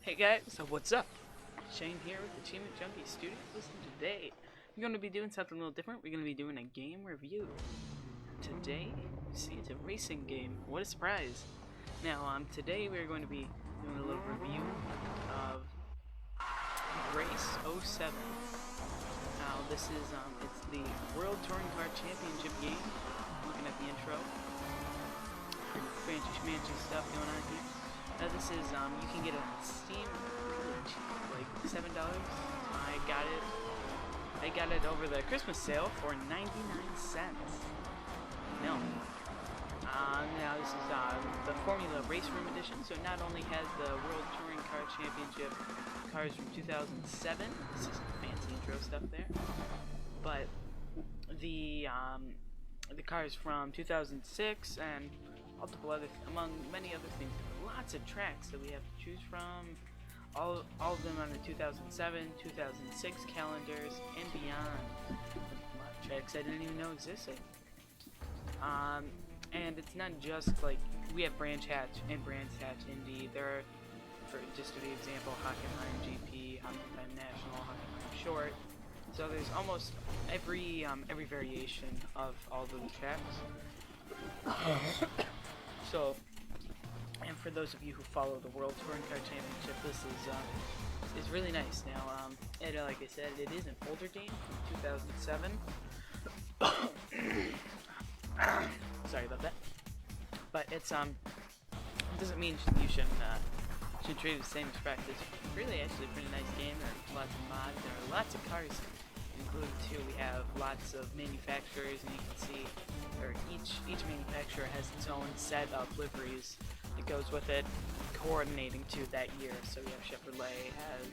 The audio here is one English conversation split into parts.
Hey guys, so what's up? Shane here with Achievement Junkie Studios. Listen, today we're going to be doing something a little different. We're going to be doing a game review. Today, you see, it's a racing game. What a surprise! Now, today we're going to be doing a little review of Race '07. Now, this is it's the World Touring Car Championship game. Looking at the intro, and fancy schmancy stuff going on here. Now this is, you can get it on Steam really cheap, like $7. I got it over the Christmas sale for 99 cents. Now this is the Formula Raceroom edition, so it not only has the World Touring Car Championship cars from 2007, this is fancy intro stuff there, but the cars from 2006 and multiple other, among many other things. Lots of tracks that we have to choose from. All of them on the 2007, 2006 calendars and beyond. A lot of tracks I didn't even know existed. And it's not just like we have Branch Hatch and Branch Hatch Indy. There are, for just to be example, Hockenheim GP, Hockenheim National, Hockenheim Short. So there's almost every variation of all those tracks. So, and for those of you who follow the World Touring Car Championship, this is really nice. Now, like I said, it is an older game from 2007. Sorry about that. But it's doesn't mean you should treat it the same respect. It's really actually a pretty nice game. There are lots of mods. There are lots of cars included too. We have lots of manufacturers, and you can see, or each manufacturer has its own set of liveries that goes with it, coordinating to that year. So we have Chevrolet has,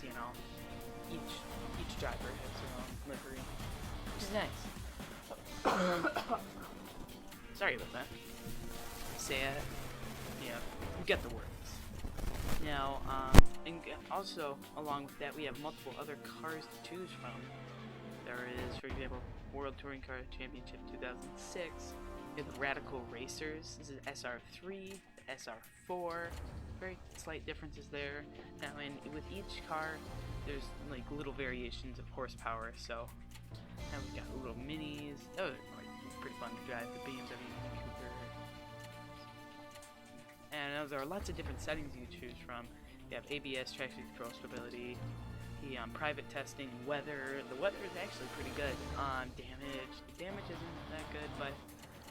you know, each driver has their own livery, which is nice. Sorry about that. Say it. Yeah, you get the words. Now, and also, along with that, we have multiple other cars to choose from. There is, for example, World Touring Car Championship 2006. We have the Radical Racers. This is SR3, SR4. Very slight differences there. Now, and with each car, there's like little variations of horsepower. So now we've got little minis. Oh, it's pretty fun to drive the BMW Cougar. And there are lots of different settings you choose from. You have ABS, traction control, stability, the private testing, weather. The weather is actually pretty good. Damage. The damage isn't that good, but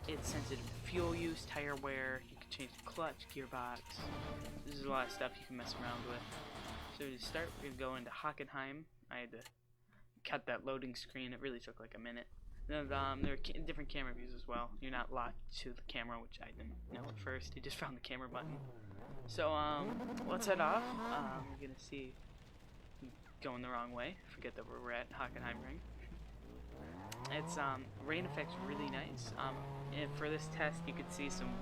it's sensitive to fuel use, tire wear. You can change the clutch, gearbox. There's a lot of stuff you can mess around with. So to start, we're going to go into Hockenheim. I had to cut that loading screen. It really took like a minute. Then, there are different camera views as well. You're not locked to the camera, which I didn't know at first. You just found the camera button. So, let's head off. We're gonna see, going the wrong way. Forget that we're at Hockenheim Ring. It's, rain effect's really nice. And for this test, you could see some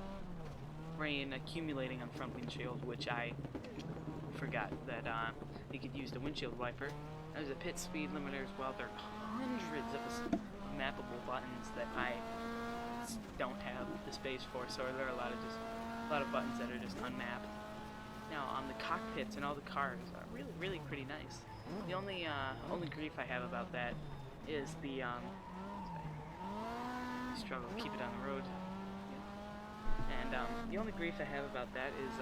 rain accumulating on front windshield, which I forgot that, you could use the windshield wiper. There's a pit speed limiter as well. There are hundreds of mappable buttons that I don't have the space for, so there are a lot of buttons that are just unmapped. Now, the cockpits and all the cars are really pretty nice. The only grief I have about that is the struggle to keep it on the road. Yeah. And the only grief I have about that is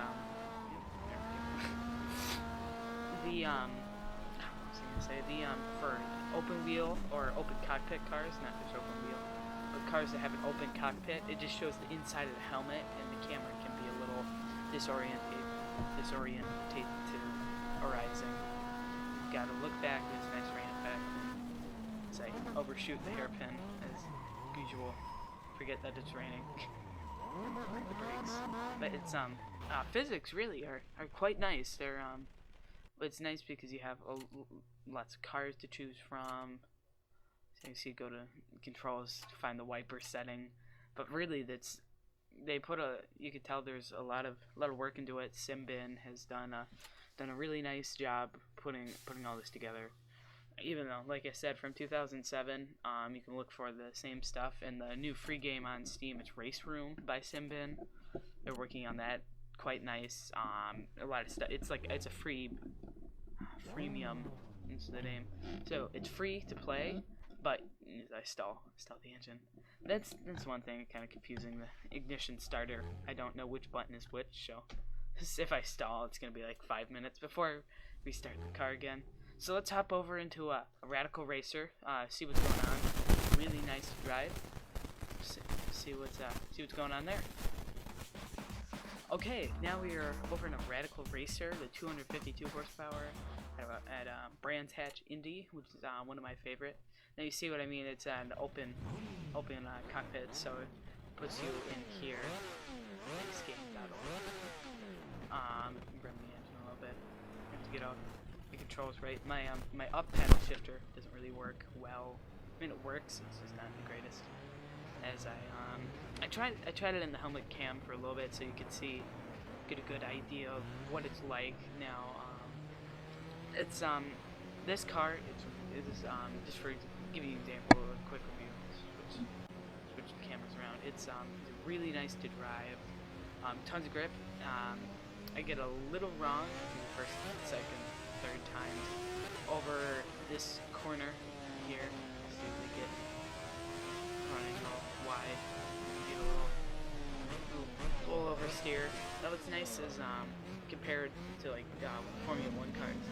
for open wheel or open cockpit cars, not just open wheel, but cars that have an open cockpit, it just shows the inside of the helmet, and the camera can be a little disoriented to horizon. You've got to look back. There's a nice rain effect. As I overshoot the hairpin as usual. Forget that it's raining. The brakes, but it's physics really are quite nice. They're it's nice because you have lots of cars to choose from. So you see, go to controls to find the wiper setting. But really, you could tell there's a lot of work into it. Simbin has done a really nice job putting all this together. Even though, like I said, from 2007, you can look for the same stuff in the new free game on Steam. It's Raceroom by Simbin. They're working on that quite nice. A lot of stuff. It's a freemium is the name. So it's free to play, but I stall the engine. That's one thing kind of confusing. The ignition starter. I don't know which button is which. So if I stall, it's gonna be like 5 minutes before we start the car again. So let's hop over into a Radical Racer. See what's going on. Really nice to drive. See what's going on there. Okay, now we are over in a Radical Racer, the 252 horsepower at Brands Hatch Indy, which is one of my favorite. Now you see what I mean? It's an open cockpit, so it puts you in here. Bring the engine a little bit. I have to get out the controls right. My up paddle shifter doesn't really work well. I mean, it works. It's just not the greatest. As I tried it in the helmet cam for a little bit, so you could get a good idea of what it's like. Now, it's this car. It's just for give you an example, a quick review. Switch the cameras around. It's really nice to drive. Tons of grip. I get a little wrong the first, second, third time over this corner here. See if we get running all wide. Get a little oversteer. That what's nice is compared to like Formula 1 cars,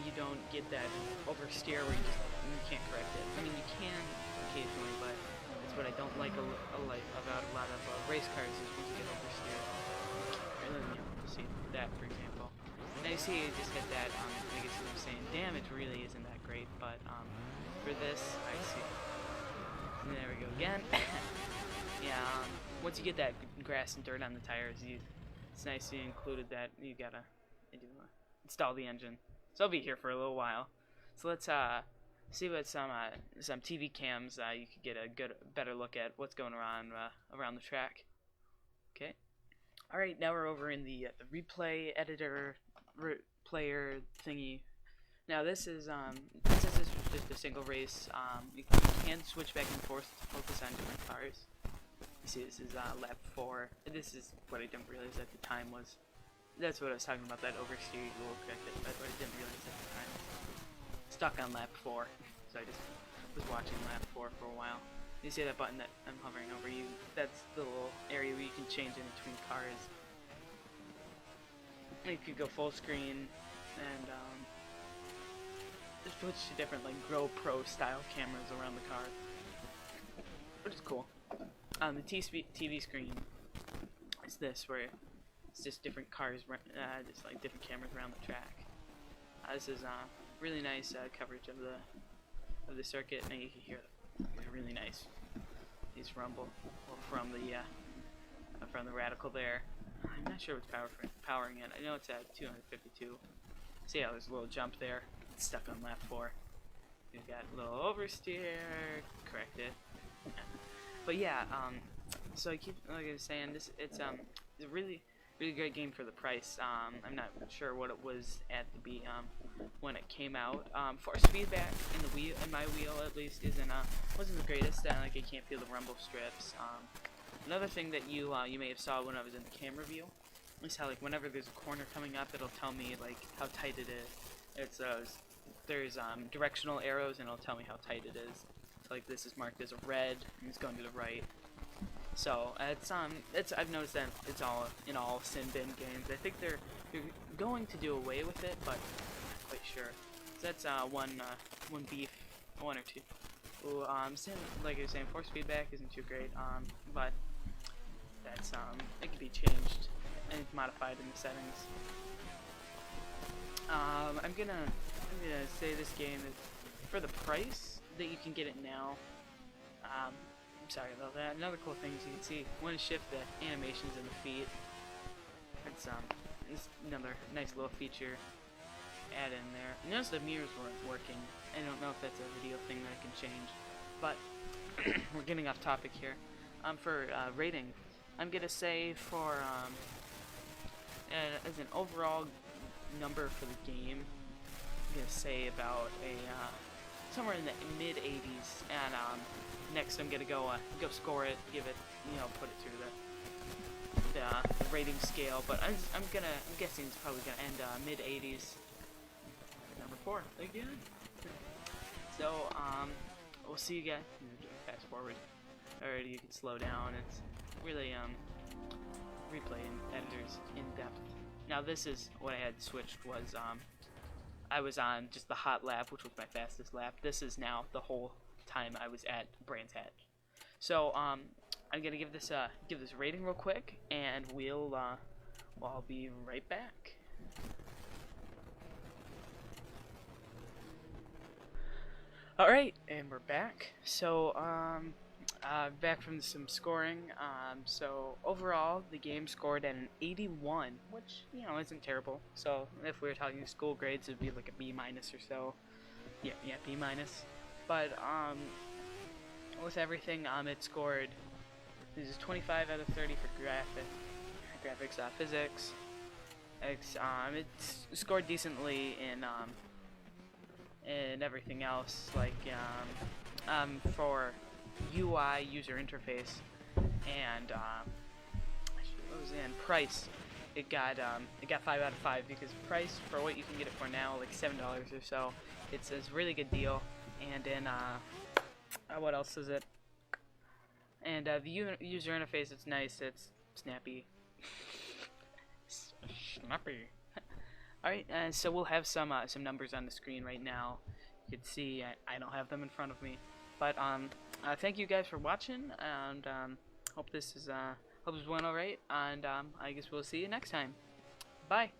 you don't get that oversteer where you can't correct it. I mean, you can occasionally, but that's what I don't like about a lot of race cars is when you get oversteer. You see that, for example. Now you see, I just hit that. I guess what I'm saying, damage really isn't that great, but for this, I see. And there we go again. Yeah. Once you get that grass and dirt on the tires, it's nice you included that. You gotta install the engine. So I'll be here for a little while. So let's see what some TV cams you could get a better look at what's going on around the track. Okay. All right, now we're over in the replay editor player thingy. Now this is since this is just a single race, you can switch back and forth to focus on different cars. You see, this is lap 4. This is what I didn't realize at the time was. That's what I was talking about. That oversteer, you will correct it. That's what I didn't realize at the time. Stuck on lap 4, so I just was watching lap 4 for a while. You see that button that I'm hovering over you? That's the little area where you can change in between cars. You could go full screen and switch to different like GoPro style cameras around the car, which is cool. The TV screen is this, where it's just different cars, just like different cameras around the track. This is really nice coverage of the circuit, and you can hear really nice. These rumble from the Radical there. I'm not sure what's powering it. I know it's at 252. See how there's a little jump there. It's stuck on lap 4. We've got a little oversteer. Correct it. But yeah, so I keep like I was saying, it's a really great game for the price. I'm not sure what it was at the when it came out. Force feedback in my wheel at least wasn't the greatest. Like I can't feel the rumble strips. Another thing that you may have saw when I was in the camera view is how like whenever there's a corner coming up, it'll tell me like how tight it is. There's directional arrows and it'll tell me how tight it is. So like this is marked as a red and it's going to the right. So I've noticed that it's all in all sin bin games. I think they're going to do away with it, but I'm not quite sure. So that's one or two. Ooh, like I was saying, force feedback isn't too great. But that's it can be changed and modified in the settings. I'm gonna say this game is for the price that you can get it now. I'm sorry about that. Another cool thing is you can see when to shift the animations in the feet. It's another nice little feature add in there. Notice the mirrors weren't working. I don't know if that's a video thing that I can change, but we're getting off topic here. For rating, I'm gonna say for as an overall number for the game, I'm gonna say about somewhere in the mid 80s, and next I'm gonna go score it, give it, put it through the rating scale, but I'm guessing it's probably gonna end mid 80s. Number 4 again. So we'll see you guys. Fast forward, or you can slow down. It's really replay editors in depth. Now this is what I had switched was I was on just the hot lap, which was my fastest lap. This is now the whole time I was at Brands Hatch. So I'm gonna give this rating real quick, and I'll be right back. Alright, and we're back. So back from some scoring. So overall, the game scored at an 81, which, you know, isn't terrible. So if we were talking school grades, it'd be like a B minus or so. Yeah, B minus. But with everything, it scored. This is 25 out of 30 for graphics, physics. It scored decently in everything else, like for UI, user interface, and what was it? And price. It got 5 out of 5 because price for what you can get it for now, like $7 or so. It's a really good deal. And then what else is it? And the user interface, it's nice. It's snappy. Snappy. Alright, so we'll have some numbers on the screen right now. You can see I don't have them in front of me, but thank you guys for watching, and hope this went alright, and I guess we'll see you next time. Bye.